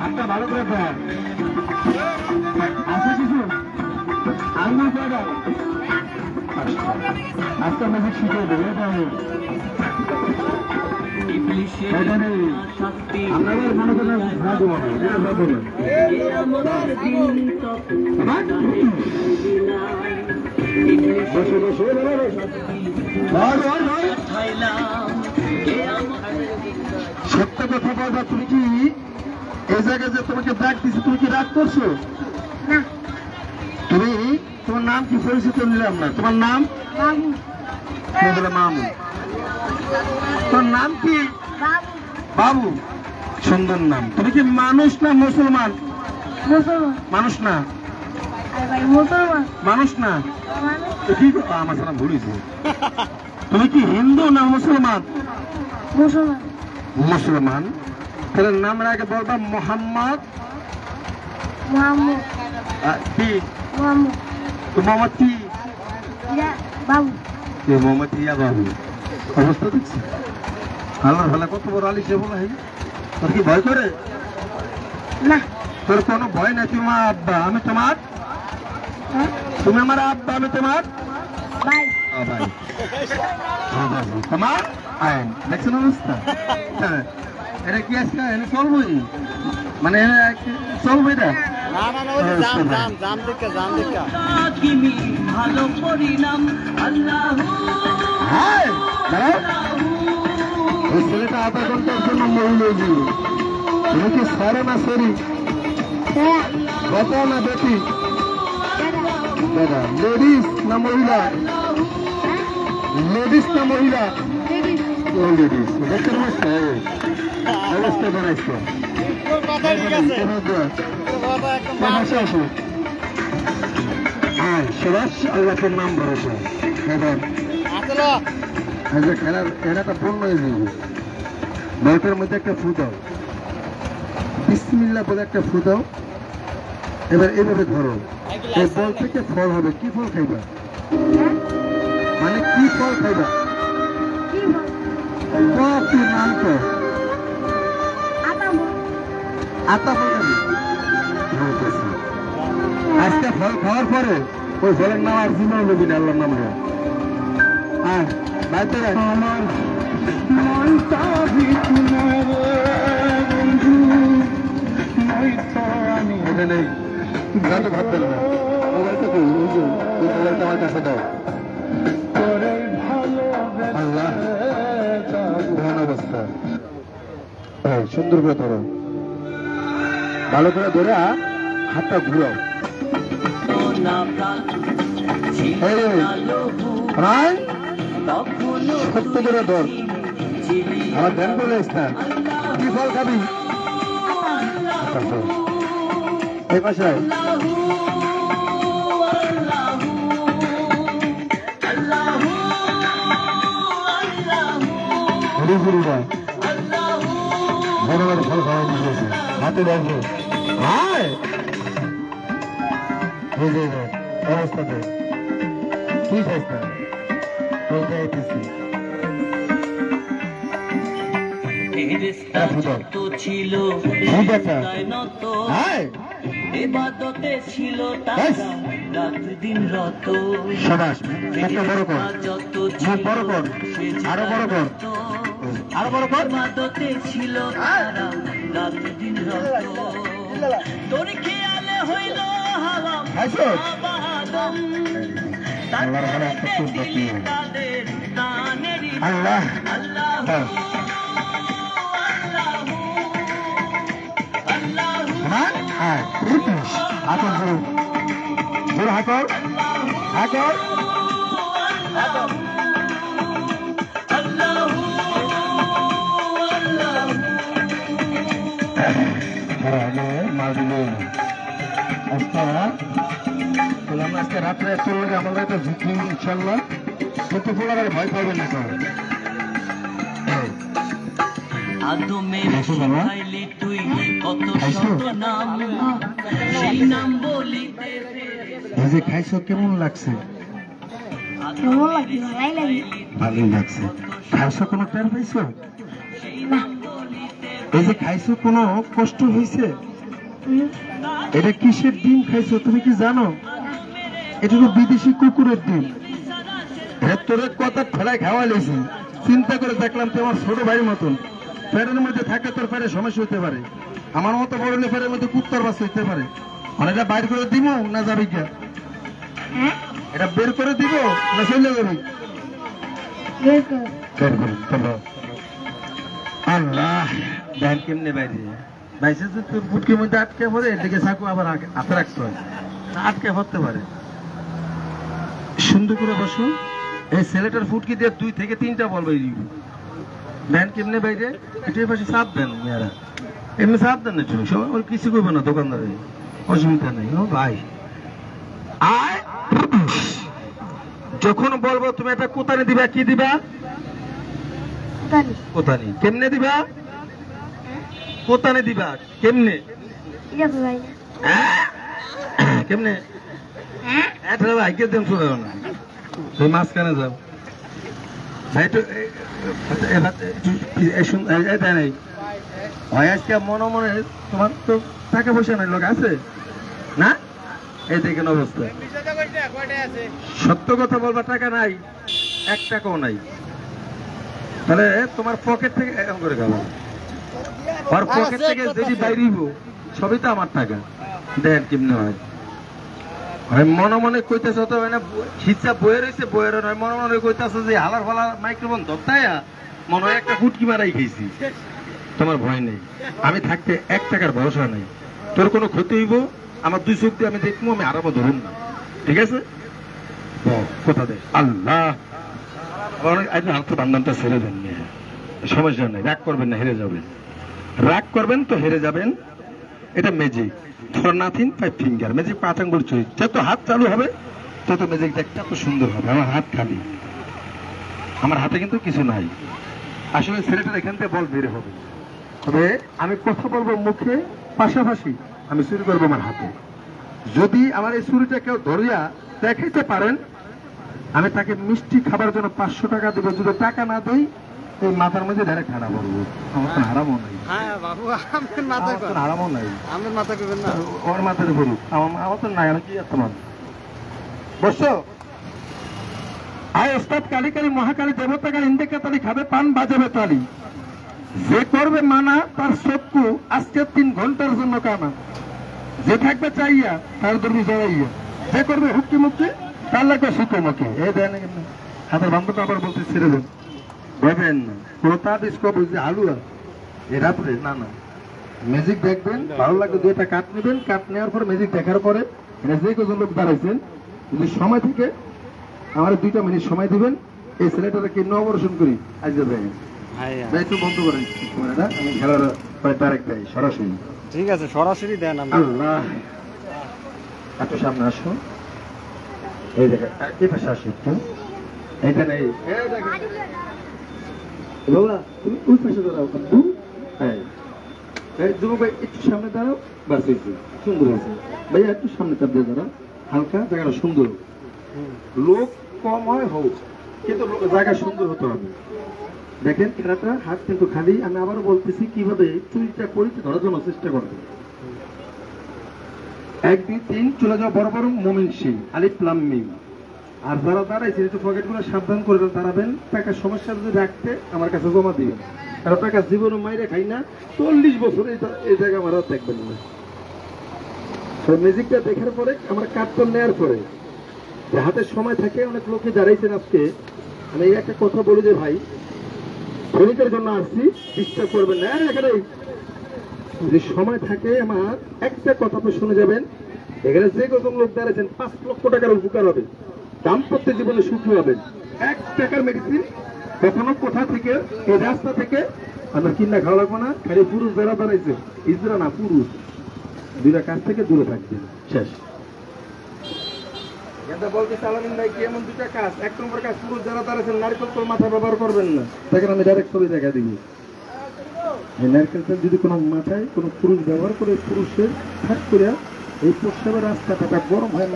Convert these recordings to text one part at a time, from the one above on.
হাতটা ভালো করে দেয় আছে কিছু আঙুল করে দাও আজকে আমাকে শিখে দেবে এটা আমরা মনে করেন না দেবো না এটা দেবো বসে বসে সত্য কথা বলবা তুমি কি এই জায়গায় যে তোমাকে ডাক দিচ্ছি তুমি কি রাগ করছো তুমি তোমার নাম কি পরিচিত নিলাম না তোমার নাম মামু তোমার নাম কি বাবু সুন্দর নাম তুমি কি মানুষ না মুসলমান মানুষ না মানুষ না কি আমার সারা ভুলিস তুমি কি হিন্দু না মুসলমান মুসলমান তাহলে নাম আগে বলবা মোহাম্মদ কি মোহাম্মদ কি বাবু মোহাম্মদ ইয়া বাবু অবস্থা দেখছি আল্লাহ ভালো কত বড় আলিশে বলা হয় তোর কি ভয় করে না তোর কোনো ভয় না তুমি আব্বা আমি তোমার তুমি আমার আব্বা আমি তোমার ভাই তোমার আইন দেখছেন অবস্থা এটা কি আজকে এনে চলবই মানে চলবে এটা ছেলেটা আধা ঘন্টার জন্য মহিলা তুমি কি সরে না সরি বেটা না বেটি দাদা লেডিস না মহিলা লেডিস না মহিলা লেডিস দেখতে অবস্থা বানাইছো হ্যাঁ সুভাষ আল্লাহের নাম ভরসা খেলার খেলাটা পূর্ণ হয়ে যাবে বলকের মধ্যে একটা ফু দাও বিসমিল্লাহ বলে একটা ফু দাও এবার এভাবে ধরো এই বল থেকে ফল হবে কি ফল খাইবা মানে কি ফল খাইবা কি নাম তো আতা ফল আজকে ফল খাওয়ার পরে ওই ফলের নাম আর জীবন নেবি না আল্লাহর নাম হ্যাঁ বাইতে আমার মনটা নেই গানটা ভাবতেন না মোবাইলটা তো মোবাইলটা আমার কাছে দাও আল্লাহ ভয়ান অবস্থা সুন্দর করে ধরো ভালো করে ধরে হাতটা ঘুরাও সত্য করে ধর আমার ধ্যান করে ইসলাম কি ফল খাবি এই পাশায় বড় বড় ফল খাওয়া দিয়েছে হাতে দেখো হায় অবস্থাতে কি অবস্থা ছিল এবাদতে ছিল রাত দিন রত যত বড় কর আরো বড় কর আরো বড় কর এবাদতে ছিল রাত দিন রত তোর খেয়ালে হইল হাওয়া আল্লাহ হাতর জোর হাতর হাতর আজকে রাত্রে চললে আমাদের একটা ঝুঁকি ইনশাল্লাহ কিন্তু ফোলার ভয় পাবেন না স্যার খাইছো কেমন লাগছে ভালোই লাগছে খাইছো কোনো টের পাইছো এই যে খাইছো কোনো কষ্ট হয়েছে? এটা কিসের ডিম খাইছো তুমি কি জানো? এটা তো বিদেশি কুকুরের ডিম। তোদের কথা ফেলায় খাওয়া লেছি, চিন্তা করে দেখলাম তো আমার ছোট ভাইয়ের মতন ফেরের মধ্যে থাকে, তোর ফেরে সমস্যা হইতে পারে, আমার মতো বড় ফেরের মধ্যে কুত্তার বাস হইতে পারে। মানে এটা বাইর করে দিব না যাবি কে? এটা বের করে দিব না চলে যাবি? আল্লাহ দেন কেমনে বাইরে বাইসে তো তোর বুটকির মধ্যে আটকে পড়ে, এদিকে চাকু আবার হাতে রাখতে হয়, আটকে পড়তে পারে। সুন্দর করে বসো। এই ছেলেটার ফুটকি দিয়ে 2 থেকে 3টা বল বাইরে দেন কেমনে বাইরে? এটার পাশে চাপ দেন মেয়েরা, এমনি চাপ দেন না সবাই, ওই কিছু করবে না দোকানদারে, অসুবিধা নেই। ও ভাই আয়, যখন বলবো তুমি একটা কোতানি দিবা, কি দিবা? কোতানি। কেমনে দিবা? কোতানি দিবা কেমনে? কেমনে? ভাই কে দেন শুনে না, তুমি মাঝখানে যাও ভাই। তো আজকে মনে মনে তোমার তো টাকা পয়সা নাই, লোক আছে না? এই দেখেন অবস্থা, সত্য কথা বলবা, টাকা নাই, 1 টাকাও নাই। তাহলে তোমার পকেট থেকে এরকম করে খাবো, আর পকেট থেকে যদি বাইরিব সবই তো আমার টাকা। দেখেন কেমনে হয়। মনে মনে কইতেছ তো না, হিচ্ছা বয়ে রয়েছে, বয়ে নয়, মনে মনে কইতেছ যে হালার ফালার মাইক্রোফোন ধরতাইয়া মনে হয় একটা ফুটকি মারাই খেয়েছি। তোমার ভয় নেই, আমি থাকতে 1 টাকার ভরসা নেই। তোর কোনো ক্ষতি হইব, আমার 2 চোখ দিয়ে আমি দেখবো, আমি আরামও ধরুন না, ঠিক আছে? কোথা দে আল্লাহ, বান্ধবটা ছেড়ে দেন, সমস্যা নেই, রাগ করবেন না, হেরে যাবেন। রাগ করবেন তো হেরে যাবেন। এটা magic, for nothing 5 finger magic, 5 আঙ্গুল চুই। যত হাত চালু হবে তত ম্যাজিক দেখতে এত সুন্দর হবে। আমার হাত খালি, আমার হাতে কিন্তু কিছু নাই। আসলে ছেলেটার এখান থেকে বল বের হবে, তবে আমি কথা বলবো মুখে, পাশাপাশি আমি চুরি করবো আমার হাতে। যদি আমার এই চুরিটা কেউ ধরিয়া দেখাইতে পারেন, আমি তাকে মিষ্টি খাবার জন্য 500 টাকা দেবো। যদি টাকা না দেই, এই মাথার মধ্যে ডাইরেক্ট হারা পড়বো। আমার তো হারামও নাই, হারামও নাই, ওর মাথাতে বলুক, আমার তো নাই। কি তোমার বসো। আয় ওস্তাদ কালী কালী মহাকালী দেবতা কালী ইন্দিকা তালি খাবে পান বাজাবে তালি। যে করবে মানা তার চক্ষু আজকে 3 ঘন্টার জন্য কানা। যে থাকবে চাইয়া তার দুর্বি জড়াইয়া, যে করবে হুক্কি মুক্তি তার লাগবে সুখে মুখে। এই দেন হাতের বান্ধব আবার বলতে ছেড়ে দেন, ভেবেন না কোনো তার স্কোপ বুঝতে হালুয়া এ রাত্রে না না। ম্যাজিক দেখবেন, ভালো লাগবে 2টা কাঠ নেবেন, কাঠ নেওয়ার পর ম্যাজিক দেখার পরে যে কজন লোক দাঁড়াইছেন, যদি সময় থেকে আমার 2টা মিনিট সময় দিবেন। এই ছেলেটাকে অপারেশন করি আজ যাবে একটু বন্ধ করেন, আমি খেলার তারেক দেয় সরাসরি। ঠিক আছে, সরাসরি দেন। আল্লাহ এত সামনে আসো, এই দেখেন এই পাশে আসো একটু, এইখানে বাবা তুমি ওই পাশে দাঁড়াও। যুবক ভাই একটু সামনে দাঁড়াও, বাস হয়েছে, সুন্দর হয়েছে ভাইয়া, একটু সামনে চাপ দিয়ে দাঁড়াও, হালকা জায়গাটা সুন্দর। লোক কম হয় হোক, কিন্তু জায়গা সুন্দর হতে হবে। দেখেন খেলাটা হাত কিন্তু খালি। আমি আবারও বলতেছি কিভাবে চুরিটা করি ধরার জন্য চেষ্টা করবে। 1 2 3 চলে যাও বড় বড় মোমিন সিং আলিফ লাম মিম। আর যারা দাঁড়াইছে একটু পকেটগুলো সাবধান করে দাঁড়াবেন। টাকা সমস্যা যদি রাখতে আমার কাছে জমা দিবেন, কারণ টাকা জীবনে মাইরে খাই না, 40 বছর এই জায়গা আমার দেখবেন না। ম্যাজিকটা দেখার পরে আমার কার্টন নেওয়ার পরে হাতে সময় থাকে, অনেক লোকে দাঁড়াইছেন আজকে। আমি এই একটা কথা বলি যে ভাই, ক্ষণিকের জন্য আসছি, ডিস্টার্ব করবেন না। এখানে যদি সময় থাকে আমার একটা কথা তো শুনে যাবেন। এখানে যে কত লোক দাঁড়াইছেন 5 লক্ষ টাকার উপকার হবে, দাম্পত্য জীবনে সুখী হবেন। 1 টাকার মেডিসিন কখনো কোথা থেকে, এই রাস্তা থেকে আমরা কিনা খাওয়া লাগবো না। খালি পুরুষ যারা দাঁড়াইছে, ইজরা না পুরুষ, 2টা কাজ থেকে দূরে থাকবেন। শেষ বলতে চালাবেন ভাই কি এমন 2টা কাজ। 1 নম্বর কাজ, পুরুষ যারা দাঁড়াইছেন নারকেল তেল মাথা ব্যবহার করবেন না। দেখেন আমি ডাইরেক্ট ছবি দেখা দিবি, এই নারকেল তেল যদি কোনো মাথায় কোনো পুরুষ ব্যবহার করে, পুরুষের হাত করে এই প্রস্রাবের রাস্তাটা গরম হয়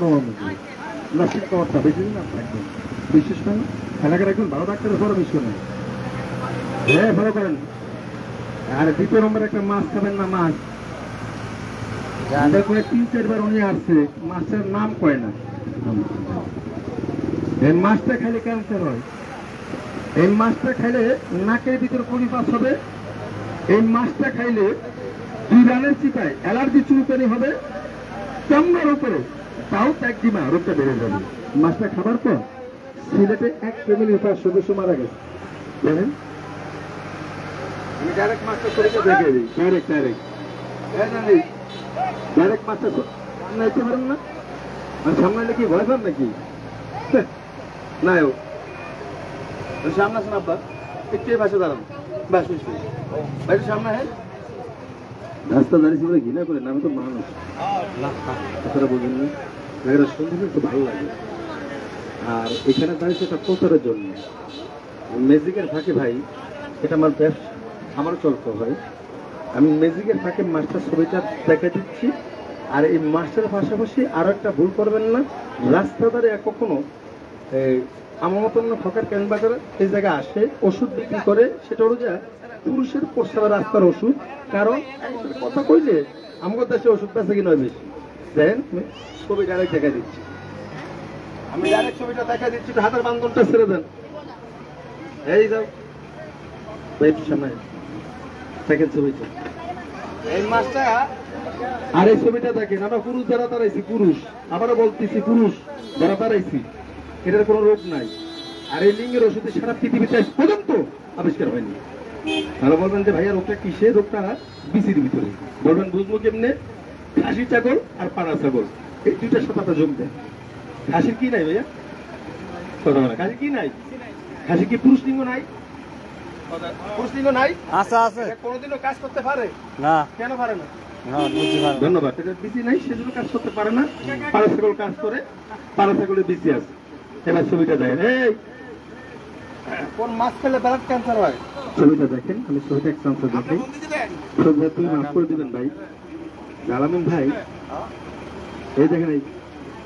নাসিক খাওয়ারটা বেশি দিন থাকবেন। বিশেষ করে এলাকার একজন ভালো ডাক্তারের পরামর্শ নেই। হ্যাঁ ভালো করেন, আর দ্বিতীয় নম্বর একটা মাছ খাবেন না, মাছ করে 3-4 বার উনি আসছে, মাছটার নাম কয় না। এই মাছটা খাইলে ক্যান্সার হয়, এই মাছটা খাইলে নাকের ভিতরে পরিপাক হবে, এই মাছটা খাইলে 2 রানের চিপায় অ্যালার্জি চুলকানি হবে, চামড়ার উপরে তাও একদিমা রোগটা বেড়ে যাবে। মাছটা খাবার পর সিলেটে 1 ফ্যামিলির 5 সদস্য মারা গেছে, জানেন? আমি ডাইরেক্ট মাছটা শরীরে দেখে দিই, ডাইরেক্ট মাছটা নাইতে পারেন না, আর সামনে কি ভয় পান নাকি? না সামনে আসেন আব্বা, একটু পাশে দাঁড়ান, বাস বাইরে সামনে। হ্যাঁ, রাস্তা দাঁড়িয়েছি বলে ঘৃণা করেন, আমি তো মানুষ, কথাটা বলবেন না, জায়গাটা শুনতে একটু ভালো লাগে। আর এখানে দাঁড়িয়েছে একটা প্রচারের জন্য, ম্যাজিকের ফাঁকে ভাই, এটা আমার ব্যবসা, আমারও চলতে হয়। আমি ম্যাজিকের ফাঁকে মাস্টার ছবিটা দেখা দিচ্ছি। আর এই মাস্টার পাশাপাশি আরো একটা ভুল করবেন না, রাস্তা ধারে কখনো আমার মতন ফকার ক্যান বাজার এই জায়গায় আসে ওষুধ বিক্রি করে, সেটা হলো যা পুরুষের প্রস্তাব রাস্তার ওষুধ। কারণ কথা কইলে আমার দেশে ওষুধ পাশে কি নয় বেশি, দেখেন ছবি ডাইরেক্ট দেখা দিচ্ছি, আমি ডাইরেক্ট ছবিটা দেখা দিচ্ছি, হাতের বান্ধনটা ছেড়ে দেন, এই যাও সামনে দেখেন ছবিটা, এই মাছটা। আর এই ছবিটা দেখেন, আমরা পুরুষ যারা দাঁড়াইছি, পুরুষ, আবারও বলতেছি পুরুষ যারা দাঁড়াইছি, এটার কোনো রোগ নাই। আর এই লিঙ্গের ওষুধে সারা পৃথিবীতে পর্যন্ত আবিষ্কার হয়নি। তাহলে বলবেন যে ভাইয়া রোগটা কিসে? রোগটা বিচির ভিতরে। বলবেন বুঝবো কেমনে? খাসি ছাগল আর পাড়া ছাগল এই 2টার সাথে আপনার যোগ দেন। খাসির কি নাই ভাইয়া? খাসি কি নাই? খাসি কি পুরুষ লিঙ্গ নাই? পুরুষ লিঙ্গ নাই? আচ্ছা আছে, কোনোদিনও কাজ করতে পারে না? কেন পারে না? ধন্যবাদ। এটা বিচি নাই, সেজন্য কাজ করতে পারে না। পাড়া ছাগল কাজ করে, পাড়া ছাগলের বিচি আছে। এবার ছবিটা দেখেন, এই কোন মাছ খেলে ব্লাড ক্যান্সার হয়? ছবিটা দেখেন, আমি ছবিটা এক চান্স দেখি, ছবিটা তুমি মাফ করে দিবেন ভাই, জালামিন ভাই। এই দেখেন, এই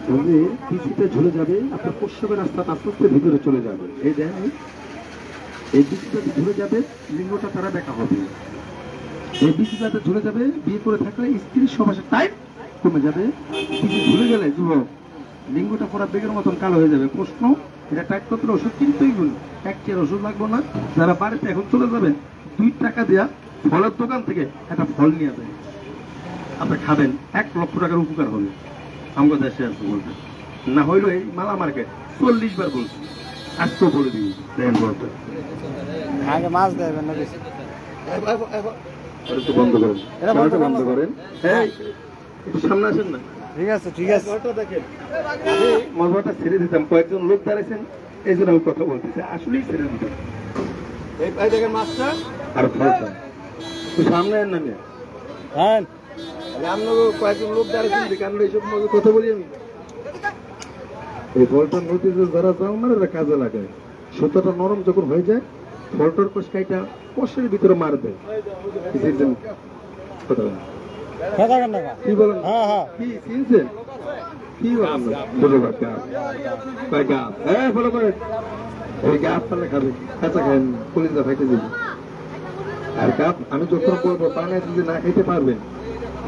যদি বিচিটা ঝুলে যাবে, আপনার প্রস্রাবের রাস্তাটা আস্তে আস্তে ভিতরে চলে যাবে। এই দেখেন, এই বিচিটা ঝুলে যাবে, লিঙ্গটা তারা দেখা হবে। এই বিচিটাতে ঝুলে যাবে, বিয়ে করে থাকলে স্ত্রীর সমাজের টাইম কমে যাবে। বিচি ঝুলে গেলে যুবক লিঙ্গটা পুরো বেগের মতন কালো হয়ে যাবে। প্রশ্ন, এটা টাইট করতে ওষুধ কিনতেই গুণ, 1 চেয়ার ওষুধ লাগবো না। যারা বাড়িতে এখন চলে যাবেন, 2 টাকা দেয়া ফলের দোকান থেকে একটা ফল নিয়ে যাবেন, আপনি খাবেন, 1 লক্ষ টাকার উপকার হবে। আমাদের দেশে আছে বলতে না হইলো এই মালা মার্কেট 40 বার বলছি, আজকেও বলে দিই, দেখেন বলতে আগে মাছ দেবেন না বেশি, বন্ধ করেন, বন্ধ করেন। সামনে আসেন না, ঠিক আছে ঠিক আছে। মজাটা ছেড়ে দিতাম, কয়েকজন লোক দাঁড়াইছেন এই জন্য আমি কথা বলতেছি, আসলেই ছেড়ে দিতাম। এই দেখেন মাছটা আর ফলটা সামনে এর নামে, হ্যাঁ আপনার কয়েকজন লোক দাঁড়াইছেন, কারণ এইসব মজা কথা বলি আমি। এই ফলটা নদীতে যারা যাও মানে কাজে লাগায়, সুতোটা নরম যখন হয়ে যায়, ফলটার কোষকাইটা কোষের ভিতরে মার দেয়। কি বলেন? কি চিনছেন? কি বলেন? ফলো করে এই গাছ পালে খাবে, কাঁচা খাবেন, কলিজা ফাইটে দিবি। আর গাছ আমি যখন বলবো পানে যদি না খেতে পারবেন,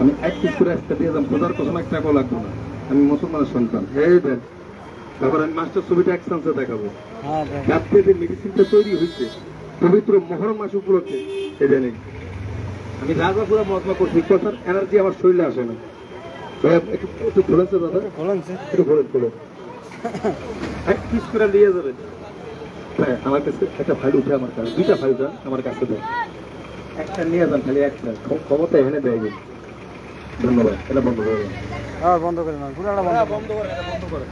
আমি 1 পিস করে একটা দিয়ে যাম, খোঁজার কসম 1 টাকাও লাগবো না। আমি মুসলমানের সন্তান। এই দেন, তারপর আমি মাস্টার ছবিটা এক চান্সে দেখাবো। গাছ থেকে মেডিসিনটা তৈরি হয়েছে পবিত্র মহরম মাস উপলক্ষে। এই জানি আমি রাজাপুরা মহাত্মা করছি, কথার এনার্জি আমার শরীরে আসে না। একটু খোলেছে দাদা, একটু খোলেন, 1 পিস করে নিয়ে যাবেন। হ্যাঁ, আমার কাছে একটা ফাইল উঠে, আমার কাছে 2টা ফাইল যান, আমার কাছে দেন, একটা নিয়ে যান, খালি একটা ক্ষমতা এখানে দেয়। ধন্যবাদ। এটা বন্ধ করে দেন, বন্ধ করে না, পুরোটা বন্ধ করে।